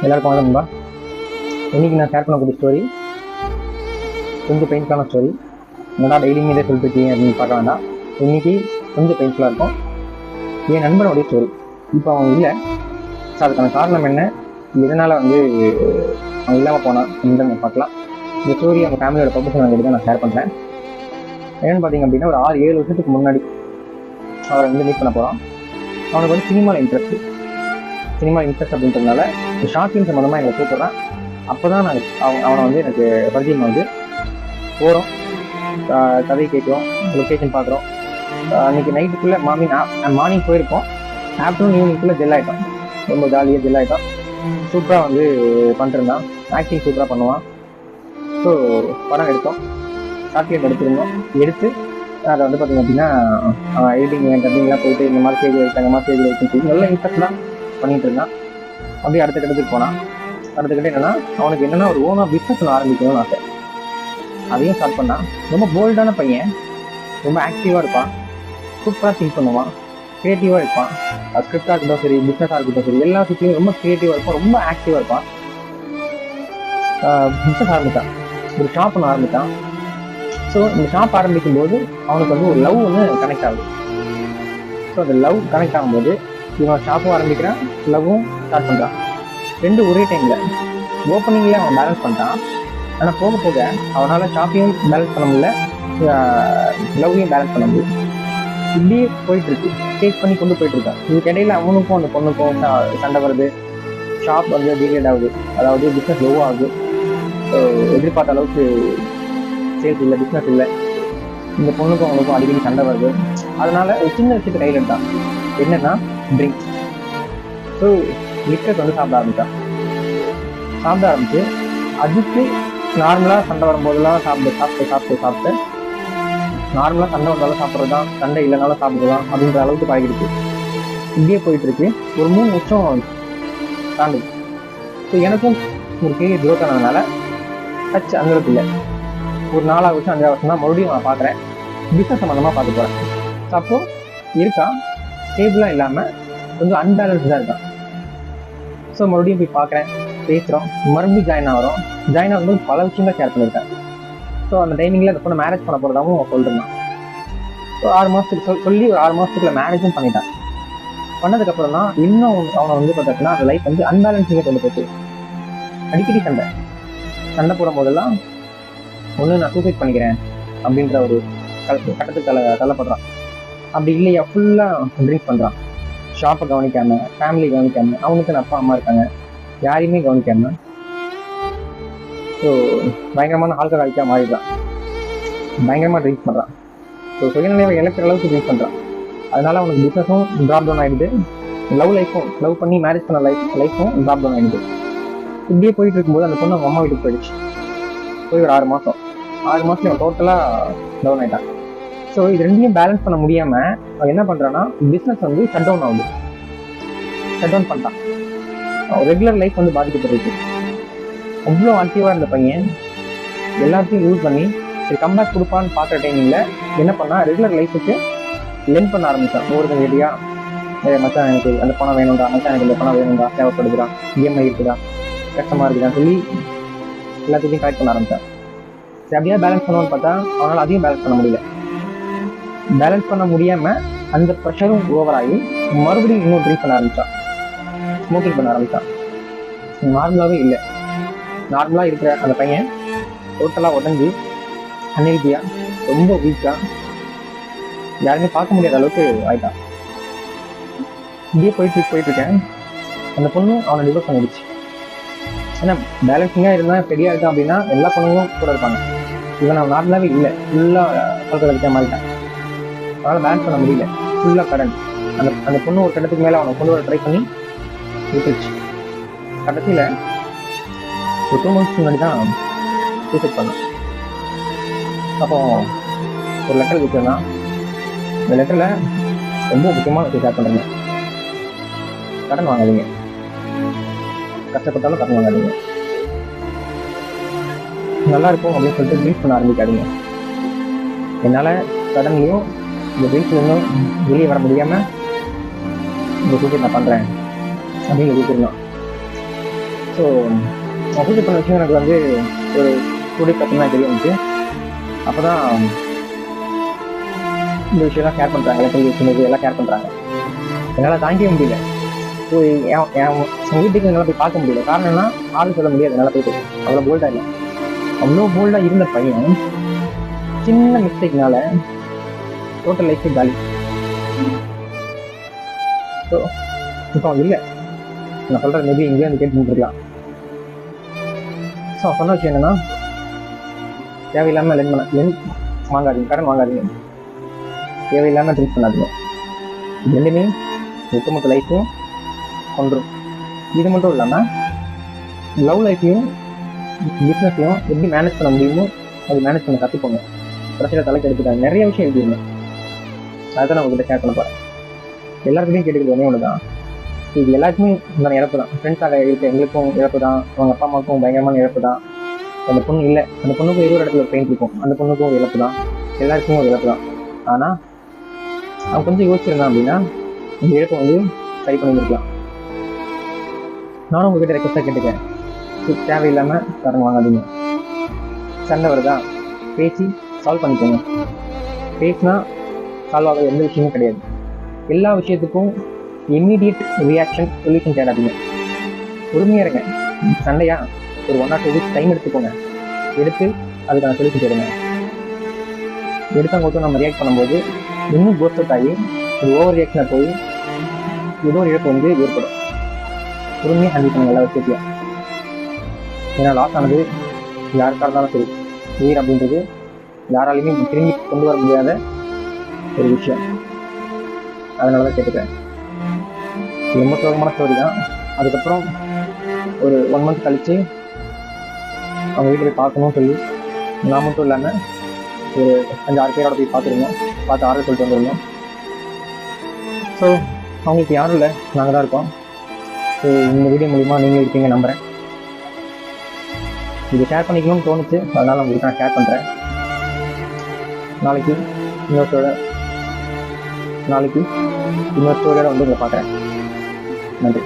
எல்லாருக்கும் வணக்கம்பா. இன்றைக்கி நான் ஷேர் பண்ணக்கூடிய ஸ்டோரி கொஞ்சம் பெயின்ஃபுல்லான ஸ்டோரி. என்னடா டெய்லியும் இதே சொல்லிட்டு இருக்கீங்க அப்படின்னு பார்க்க வேண்டாம். இன்றைக்கி கொஞ்சம் பெயின்ஃபுல்லாக இருக்கும். என் நண்பனுடைய ஸ்டோரி. இப்போ அவன் இல்லை. ஸோ அதுக்கான காரணம் என்ன, எதனால் வந்து அவன் இல்லாமல் போனான் அப்படின்னு பார்க்கலாம். இந்த ஸ்டோரி அவங்க ஃபேமிலியோட ப்ரொஃபஷனல் கிட்ட தான் நான் ஷேர் பண்ணுறேன். என்னென்னு பார்த்தீங்க அப்படின்னா, ஒரு 6-7 வருஷத்துக்கு முன்னாடி அவரை வந்து மீட் பண்ண போகிறான். அவனுக்கு வந்து சினிமா இன்ட்ரெஸ்ட் அப்படின்றதுனால ஷார்ட் ஃபிலிம் சம்மந்தமாக எங்களை கூப்பிட்றான். அப்போ தான் நான் அவனை வந்து எனக்கு பரிச்சயம் வந்து போகிறோம், கதை கேட்குறோம், லொக்கேஷன் பார்க்குறோம். அன்றைக்கி நைட்டுக்குள்ளே மார்னிங் போயிருக்கோம். ஆஃப்டர்நூன் ஈவினிங்குள்ளே ஜெல் ஆகிட்டோம். ரொம்ப ஜாலியாக ஜெல் ஆகிட்டோம். சூப்பராக வந்து பண்ணிருந்தான். ஆக்டிங் சூப்பராக பண்ணுவான். ஸோ படம் எடுத்தோம், ஷார்ட் ஃபிலிம் எடுத்து அதை வந்து பார்த்திங்க அப்படின்னா எடிட்டிங் டப்பிங்லாம் போயிட்டு இந்த மாதிரி ஸ்டேஜ் வைத்து அந்த மாதிரி ஸ்டேஜ் வைக்குன்னு சொல்லி நல்ல இன்ட்ரெஸ்ட் தான் பண்ணிகிட்டு இருந்தான். அப்படியே அடுத்த கட்டத்துக்கு போனான். அடுத்துக்கிட்ட என்னென்னா, அவனுக்கு என்னென்னா ஒரு ஓனாக பிஸ்னஸ் ஆரம்பிக்கணும்னு ஆசை. அதையும் ஸ்டார்ட் பண்ணான். ரொம்ப போல்டான பையன், ரொம்ப ஆக்டிவாக இருப்பான், சூப்பராக திங்க் பண்ணுவான், க்ரியேட்டிவாக இருப்பான். ஸ்கிரிப்டாக இருக்கட்டும் சரி, பிஸ்னஸாக இருக்கட்டும் சரி, எல்லா விஷயத்துலையும் ரொம்ப க்ரியேட்டிவாக இருப்பான், ரொம்ப ஆக்டிவாக இருப்பான். பிஸ்னஸ் ஆரம்பித்தான், ஒரு ஷாப் ஒன்று ஆரம்பித்தான். ஸோ இந்த ஷாப் ஆரம்பிக்கும் போது அவனுக்கு வந்து ஒரு லவ் ஒன்று கனெக்ட் ஆகுது. ஸோ அந்த லவ் கனெக்ட் ஆகும்போது இவன் ஷாப்பும் ஆரம்பிக்கிறான், லவ்வும் ஸ்டார்ட் பண்ணுறான். ரெண்டு ஒரே டைமில் ஓப்பனிங்கில் அவன் பேலன்ஸ் பண்ணிட்டான். ஆனால் போக போக அவனால் ஷாப்பையும் பேலன்ஸ் பண்ண முடியல, லவ்வையும் பேலன்ஸ் பண்ண முடியும். இப்படியே போயிட்டுருக்கு, டேக் பண்ணி கொண்டு போயிட்டுருக்கான். இதுக்கு இடையில அவனுக்கும் அந்த பொண்ணுக்கும் சண்டை வருது. ஷாப் வந்து டிகிரேட் ஆகுது, அதாவது பிஸ்னஸ் லோ ஆகுது. எதிர்பார்த்த அளவுக்கு சேல்ஸ் இல்லை, பிஸ்னஸ் இல்லை. இந்த பொண்ணுக்கும் அவனுக்கும் அடிக்கடி சண்டை வருது. அதனால ஒரு சின்ன விஷயத்தை கையில் எடுத்தான். என்னன்னா ட்ரிங்க்ஸ். ஸோ லிக்கர் வந்து சாப்பிட ஆரம்பிச்சு அதுக்கு நார்மலாக சண்டை வரும்போதெல்லாம் சாப்பிட்டு நார்மலாக சண்டை வந்தாலும் சாப்பிட்றது தான், சண்டை இல்லைனாலும் சாப்பிட்றதான் அப்படின்ற அளவுக்கு பழகிடுச்சு. இப்படியே போயிட்டு இருக்கு. ஒரு 3 வருஷம் தாண்டுது. ஸோ எனக்கும் ஒரு கேள்வி க்ரோத் ஆனதுனால டச் அந்த அளவுக்கு இல்லை. ஒரு 4ஆவது வருஷம் 5ஆவது வருஷம் தான் மறுபடியும் நான் பார்க்குறேன், பிஸ்னஸ் சம்மந்தமாக பார்க்க போகிறேன். ஸோ அப்போ இருக்கான், ஸ்டேபிளாக இல்லாமல் கொஞ்சம் அன்பேலன்ஸ்டாக இருக்கான். ஸோ மறுபடியும் போய் பார்க்குறேன், பேசுகிறோம், மறுபடியும் ஜாயின் ஆகும்போது பல விஷயங்கள் ஷேர் பண்ணியிருக்கேன். ஸோ அந்த டைமிங்கில் அந்த பொண்ணை மேரேஜ் பண்ண போகிறதாகவும் அவன் சொல்லிருந்தான். ஸோ 6 மாதத்துக்கு சொல்லி ஒரு 6 மாதத்துக்குள்ள மேரேஜும் பண்ணிட்டான். பண்ணதுக்கப்புறம் தான் இன்னும் அவனை வந்து பார்த்தீங்கன்னா அந்த லைஃப் வந்து அன்பேலன்ஸிங்காக கொண்டு போச்சு. அடிக்கடி சண்டை போடும் போதெல்லாம் ஒன்று நான் சூசைட் பண்ணிக்கிறேன் அப்படின்ற ஒரு கட்டத்துக்கு தள்ளப்படுறான். அப்படி இல்லையா ஃபுல்லாக ட்ரிங்க் பண்ணுறான். ஷாப்பை கவனிக்காமல், ஃபேமிலி கவனிக்காமல், அவனுக்கு அப்பா அம்மா இருக்காங்க, யாரையுமே கவனிக்காமல். ஸோ பயங்கரமான ஆல்கஹாலிக்காக மாறிடுறான், பயங்கரமாக ட்ரிங்க் பண்ணுறான். ஸோ சுயநிலைவை இழக்கிற அளவுக்கு ட்ரிங்க் பண்ணுறான். அதனால அவனுக்கு பிஸ்னஸும் ட்ராப் டவுன் ஆகிடுது, லவ் பண்ணி மேரேஜ் பண்ண லைஃப்பும் ட்ராப் டவுன் ஆகிடுது. இப்படியே போயிட்டு இருக்கும்போது அந்த பொண்ணு அவங்க அம்மா வீட்டுக்கு போயிடுச்சு. போய் ஒரு 6 மாதம் அவன் டோட்டலாக டவுன் ஆகிட்டான். ஸோ இது ரெண்டையும் பேலன்ஸ் பண்ண முடியாமல் அவன் என்ன பண்ணுறான்னா, பிஸ்னஸ் வந்து ஷட் டவுன் பண்ணிட்டான். ரெகுலர் லைஃப் வந்து பாதிக்கப்பட்டிருக்கு. அவ்வளோ ஆக்டிவாக இருந்த பையன் எல்லாத்தையும் யூஸ் பண்ணி சரி கம்பேக் கொடுப்பான்னு பார்க்குற டைமிங்கில் என்ன பண்ணால் ரெகுலர் லைஃபுக்கு லென் பண்ண ஆரம்பித்தான். ஒவ்வொருத்தங்க கேட்டியா, மச்சான் எனக்கு அந்த பணம் வேணும்டா, மச்சான் எனக்கு இந்த பணம் வேணும்டா, தேவைப்படுதுடா, இஎம்ஐ இருக்குதா, கஷ்டமாக இருக்குதான்னு சொல்லி எல்லாத்தையும் கலெக்ட் பண்ண ஆரம்பித்தான். சரி அப்படியே பேலன்ஸ் பண்ணுவான்னு பார்த்தா அவனால் அதையும் பேலன்ஸ் பண்ண முடியல. பேலன்ஸ் பண்ண முடியாமல் அந்த ப்ரெஷரும் ஓவராகி மறுபடியும் இன்னும் ட்ரிங்க் பண்ண ஆரம்பித்தான், ஸ்மோக்கிங் பண்ண ஆரம்பித்தான். நார்மலாகவே இல்லை. நார்மலாக இருக்கிற அந்த பையன் டோட்டலாக உடஞ்சி அன்ஹெல்தியாக ரொம்ப வீக்காக யாருமே பார்க்க முடியாத அளவுக்கு ஆயிட்டான். இப்படியே போயிட்டுருக்கேன். அந்த பொண்ணு அவனை டிவோர்ஸ் பண்ணிடுச்சு. ஏன்னா பேலன்சிங்காக இருந்தால் பெரியா இருக்கான் அப்படின்னா எல்லா பொண்ணுங்களும் கூட இருப்பாங்க. இவன் அவன் நார்மலாகவே இல்லை, ஃபுல்லாக ஆல்கஹாலிக்காக மாறிட்டான். அவனால் பேலன்ஸ் பண்ண முடியல, ஃபுல்லாக கடன். அந்த பொண்ணு ஒரு கட்டத்துக்கு மேலே அவனை கொண்டு வர ட்ரை பண்ணி விட்டுருச்சு. கடைசியில் ஒரு 2 months முன்னாடி தான் சூசைட் பண்ணான். அப்போ ஒரு லெட்டர் கொடுத்துருந்தான். இந்த லெட்டரில் ரொம்ப முக்கியமான விஷயம் ஷேர் பண்ணுறேங்க. கடன் வாங்காதீங்க, கஷ்டப்பட்டாலும் கடன் வாங்காதீங்க, நல்லா இருக்கும் அப்படின்னு சொல்லிட்டு ட்ரிங்க் பண்ண ஆரம்பிக்காதீங்க. என்னால் கடன்லையும் இந்த ட்ரிங்க்ஸ்லேருந்தும் வெளியே வர முடியாமல் இந்த சூசைட் நான் பண்ணுறேன் அப்படின்னு கொடுத்துருந்தான். ஸோ சூசைட் பண்ண விஷயம் எனக்கு வந்து ஒரு 2 days அப்புறம் தான் தெரிய வந்துச்சு. அப்போ தான் இந்த விஷயம்லாம் ஷேர் பண்ணுறாங்க, எலக்ட்ரிக் எல்லாம் ஷேர் பண்ணுறாங்க. என்னால் தாங்கிக்க முடியல. ஸோ என் வீட்டுக்கு என்னால் போய் பார்க்க முடியல. காரணம் என்ன, ஆள் சொல்ல முடியாது என்னால் போயிட்டு. அவ்வளோ போல்டாக இல்லை. அவ்வளோ போல்டாக இருந்த பையன் சின்ன மிஸ்டேக்னால டோட்டல் லைஃபே காலி. ஸோ இப்போ அவன் இல்லை, நான் சொல்கிறது மேபி இங்கேயே வந்து கேட்டு முடிக்கலாம். ஸோ அவன் சொன்ன விஷயம் என்னன்னா, தேவையில்லாமல் லென் வாங்காதீங்க, கடன் வாங்காதீங்க, தேவையில்லாமல் ட்ரீட் பண்ணாதீங்க. இது ரெண்டுமே ஒட்டுமொத்த லைஃப்பையும் கொண்டுரும். இது மட்டும் இல்லாமல் லவ் லைஃப்பையும் பிஸ்னஸையும் எப்படி மேனேஜ் பண்ண முடியுமோ அது மேனேஜ் பண்ண கற்றுக்கோங்க. பிரச்சனை தலைக்கு எடுத்துட்டாங்க, நிறைய விஷயம் எழுதிருங்க. அதுதான் நான் உங்கள்கிட்ட ஷேர் பண்ண போகிறேன். எல்லாருக்கிட்டையும் கேட்டுக்கிறது ஒன்றே ஒன்று தான், இது எல்லாருக்குமே இந்த இழப்பு தான். ஃப்ரெண்ட்ஸாக இருக்க எங்களுக்கும் இழப்பு தான், அவங்க அப்பா அம்மாவுக்கும் பயங்கரமான இழப்பு தான். அந்த பொண்ணு இல்லை, அந்த பொண்ணுக்கும் ஒரு இடத்துல ஒரு பெயின் இருக்கும், அந்த பொண்ணுக்கும் ஒரு இழப்பு தான், எல்லாருக்குமே ஒரு இழப்பு தான். ஆனால் அவன் கொஞ்சம் யோசிச்சிருந்தான் அப்படின்னா இந்த இழப்பை வந்து சரி பண்ணியிருக்கலாம். நானும் உங்ககிட்ட ரெக்வஸ்ட்டாக கேட்டுக்கேன், தேவையில்லாமல் கடன் வாங்காதீங்க. சண்டை வருதா, பேசி சால்வ் பண்ணிக்கோங்க. பேசினா சால்வ் ஆகிற எந்த விஷயமும் கிடையாது. எல்லா விஷயத்துக்கும் இம்மீடியட் ரியாக்ஷன் சொல்யூஷன் தேடாதீங்க. பொறுமையாக இருங்க. சண்டையா ஒரு 1 or 2 weeks டைம் எடுத்துக்கோங்க. எடுத்து அதுக்கான சொல்யூஷன் தேடுங்க. எடுத்தவங்க நம்ம ரியாக்ட் பண்ணும்போது இன்னும் போஸ்ட் ஆகி ஒரு ஓவர் ரியாக்ஷனை போய் ஏதோ ஒரு இழப்பு வந்து ஏற்படும். பொறுமையாக ஹேண்டில் பண்ணுங்க எல்லா விஷயத்தையும். ஏன்னா லாஸ் ஆனது யாருக்காக இருந்தாலும் சரி, உயிர் அப்படின்றது யாராலையுமே திரும்பி கொண்டு வர முடியாத ஒரு விஷயம். அதனால தான் கேட்டுக்கிறேன். ரொம்ப சோகமான ஸ்டோரி தான். அதுக்கப்புறம் ஒரு 1 month கழித்து அவங்க வீட்டில் போய் பார்க்கணும்னு சொல்லி நான் மட்டும் இல்லாமல் ஒரு 5-6 பேரோட போய் பார்த்துருந்தோம். பார்த்து ஆர்டர் சொல்லிட்டு வந்துருந்தோம். ஸோ அவங்களுக்கு யாரும் இல்லை, நாங்கள் தான் இருக்கோம். ஸோ இந்த வீடியோ மூலிமா நீங்கள் இருக்கீங்க நம்புகிறேன். இது ஷேர் பண்ணிக்கணும்னு தோணுச்சு, அதனால் உங்களுக்கு நான் ஷேர் பண்ணுறேன். நாளைக்கு இன்னொரு ஸ்டோரியோட வந்து உங்களை பார்க்குறேன். நன்றி.